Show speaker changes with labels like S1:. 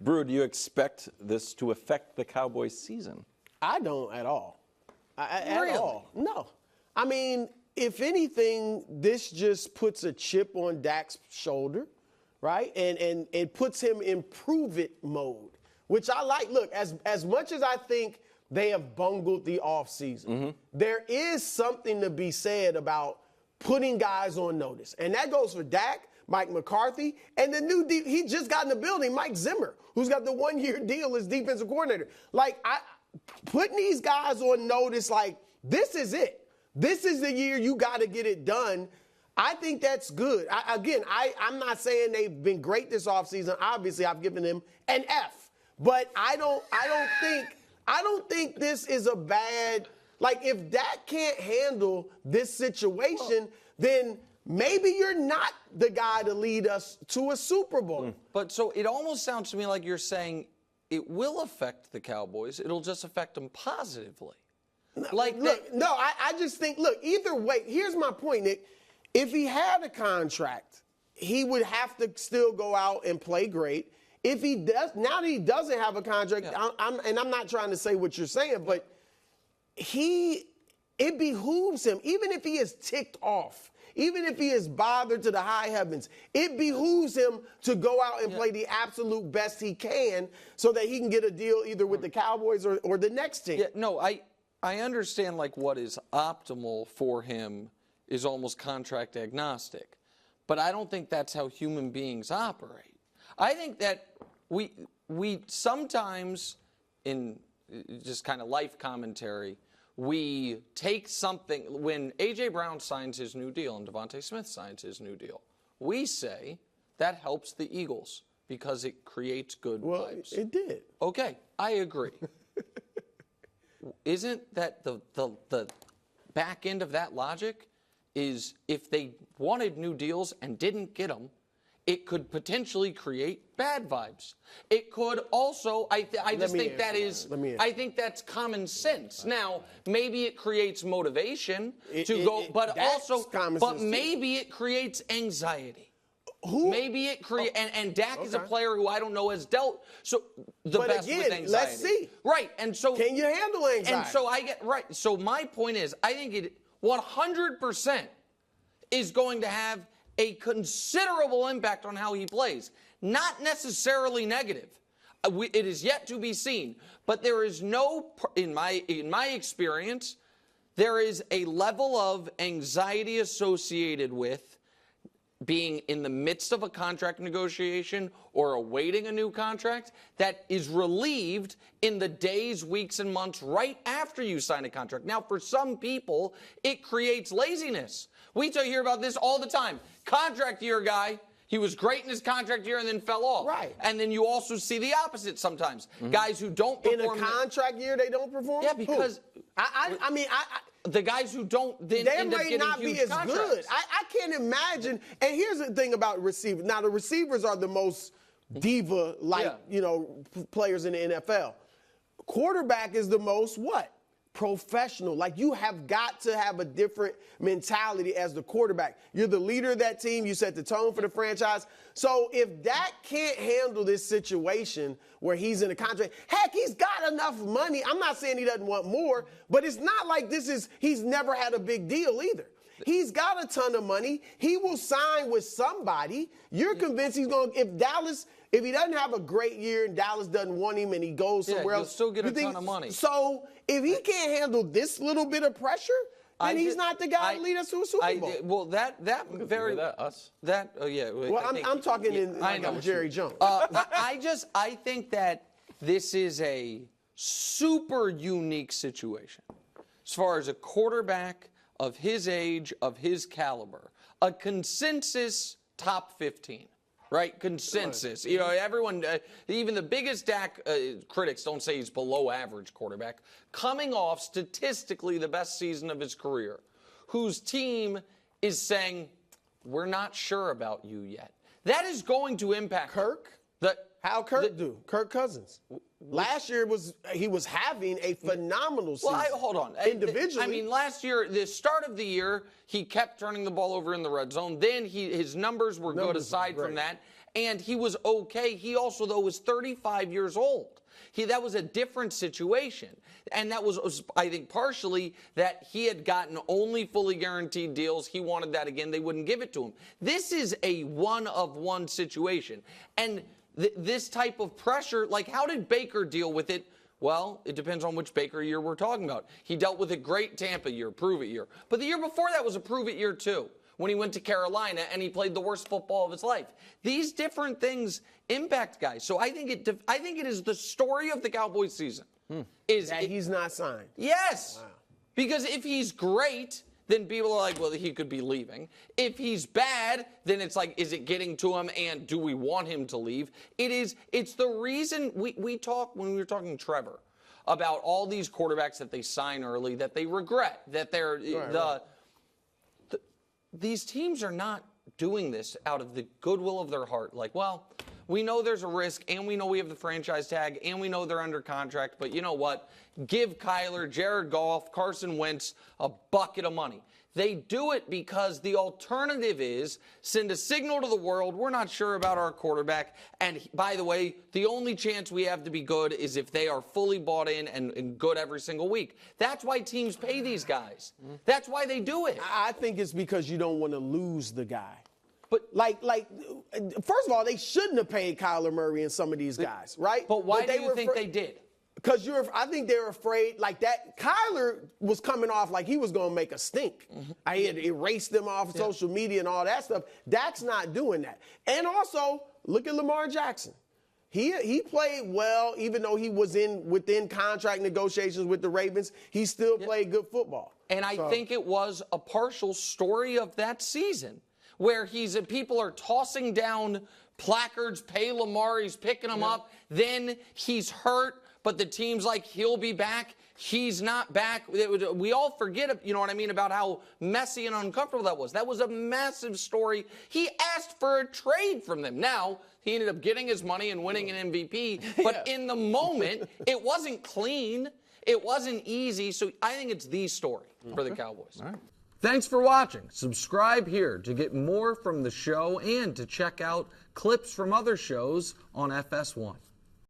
S1: Brew, do you expect this to affect the Cowboys' season?
S2: I don't at all.
S3: Really?
S2: At all. No. I mean, if anything, this just puts a chip on Dak's shoulder, right? And it puts him in prove-it mode, which I like. Look, as much as I think they have bungled the offseason, there is something to be said about putting guys on notice. And that goes for Dak, Mike McCarthy, and the new he just got in the building, Mike Zimmer, who's got the one-year deal as defensive coordinator. Like, putting these guys on notice, like, this is it. This is the year you got to get it done. I think that's good. I'm not saying they've been great this offseason. Obviously, I've given them an F. But I don't think this is a bad, like, if Dak can't handle this situation, then maybe you're not the guy to lead us to a Super Bowl.
S3: But so it almost sounds to me like you're saying it will affect the Cowboys. It'll just affect them positively.
S2: I just think, look, either way, here's my point, Nick. If he had a contract, he would have to still go out and play great. If he does, now that he doesn't have a contract, I'm not trying to say what you're saying, but it behooves him, even if he is ticked off, even if he is bothered to the high heavens, it behooves him to go out and play the absolute best he can so that he can get a deal either with the Cowboys or the next team.
S3: Yeah, no, I understand, like, what is optimal for him is almost contract agnostic. But I don't think that's how human beings operate. I think that we sometimes, in just kind of life commentary, we take something, when A.J. Brown signs his new deal and Devontae Smith signs his new deal, we say that helps the Eagles because it creates good vibes.
S2: It did.
S3: Okay, I agree. Isn't that the back end of that logic is if they wanted new deals and didn't get them, it could potentially create bad vibes. It could also, I think that's common sense. Now, maybe it creates motivation to go, but maybe it creates anxiety. Maybe it creates, and Dak is a player who I don't know has dealt best with anxiety.
S2: Let's see.
S3: Right, and so.
S2: Can you handle anxiety?
S3: And so so my point is, I think it 100% is going to have a considerable impact on how he plays. Not necessarily negative. It is yet to be seen. But there is in my experience, there is a level of anxiety associated with being in the midst of a contract negotiation or awaiting a new contract that is relieved in the days, weeks, and months right after you sign a contract. Now, for some people, it creates laziness. We hear about this all the time. Contract year guy, he was great in his contract year and then fell off.
S2: Right.
S3: And then you also see the opposite sometimes. Guys who don't perform.
S2: In a contract year, they don't perform?
S3: Yeah, because the guys who don't then end up getting huge contracts. They might not be as good.
S2: I can't imagine. And here's the thing about receivers. Now, the receivers are the most diva-like, players in the NFL. Quarterback is the most what? Professional. Like, you have got to have a different mentality as the quarterback. You're the leader of that team. You set the tone for the franchise. So if Dak can't handle this situation where he's in a contract, heck, he's got enough money. I'm not saying he doesn't want more, but it's not like he's never had a big deal either. He's got a ton of money. He will sign with somebody. You're convinced he's going to, if he doesn't have a great year and Dallas doesn't want him and he goes somewhere else,
S3: he'll still get a ton of money.
S2: So if he can't handle this little bit of pressure, then he's not the guy to lead us to a Super Bowl. I'm talking I'm Jerry Jones.
S3: I think that this is a super unique situation as far as a quarterback of his age, of his caliber, a consensus top 15. Right? Consensus. Everyone, even the biggest Dak critics don't say he's below average quarterback. Coming off statistically the best season of his career, whose team is saying, we're not sure about you yet. That is going to impact
S2: Kirk. How'd Kirk do? Kirk Cousins. Last year he was having a phenomenal season.
S3: Well, hold on.
S2: Individually.
S3: Last year, the start of the year, he kept turning the ball over in the red zone. Then his numbers were good aside from that. and he was okay. He also, though, was 35 years old. That was a different situation. And that was, I think, partially that he had gotten only fully guaranteed deals. He wanted that again. They wouldn't give it to him. This is a one-of-one situation. And this type of pressure, like, how did Baker deal with it? Well, it depends on which Baker year we're talking about. He dealt with a great Tampa year, prove-it year. But the year before that was a prove-it year, too, when he went to Carolina and he played the worst football of his life. These different things impact guys. So I think it is the story of the Cowboys season.
S2: He's not signed.
S3: Yes.
S2: Wow.
S3: Because if he's great, then people are like, well, he could be leaving. If he's bad, then it's like, is it getting to him, and do we want him to leave? It's the reason we talk, when we were talking Trevor, about all these quarterbacks that they sign early that they regret, that they're these teams are not doing this out of the goodwill of their heart. Like, well, we know there's a risk, and we know we have the franchise tag, and we know they're under contract, but you know what? Give Kyler, Jared Goff, Carson Wentz a bucket of money. They do it because the alternative is send a signal to the world, we're not sure about our quarterback, and by the way, the only chance we have to be good is if they are fully bought in and good every single week. That's why teams pay these guys. That's why they do it.
S2: I think it's because you don't want to lose the guy.
S3: But
S2: first of all, they shouldn't have paid Kyler Murray and some of these guys, right?
S3: But why do you think they did?
S2: Because I think they're afraid, like that. Kyler was coming off like he was going to make a stink. I had erased them off social media and all that stuff. Dak's not doing that. And also, look at Lamar Jackson. He played well, even though he was within contract negotiations with the Ravens. He still played good football.
S3: And I think it was a partial story of that season, where people are tossing down placards, pay Lamar, he's picking them up, then he's hurt, but the team's like, he'll be back, he's not back. We all forget, you know what I mean, about how messy and uncomfortable that was. That was a massive story. He asked for a trade from them. Now, he ended up getting his money and winning an MVP, but in the moment, it wasn't clean, it wasn't easy, so I think it's the story for the Cowboys. All right. Thanks for watching. Subscribe here to get more from the show and to check out clips from other shows on FS1.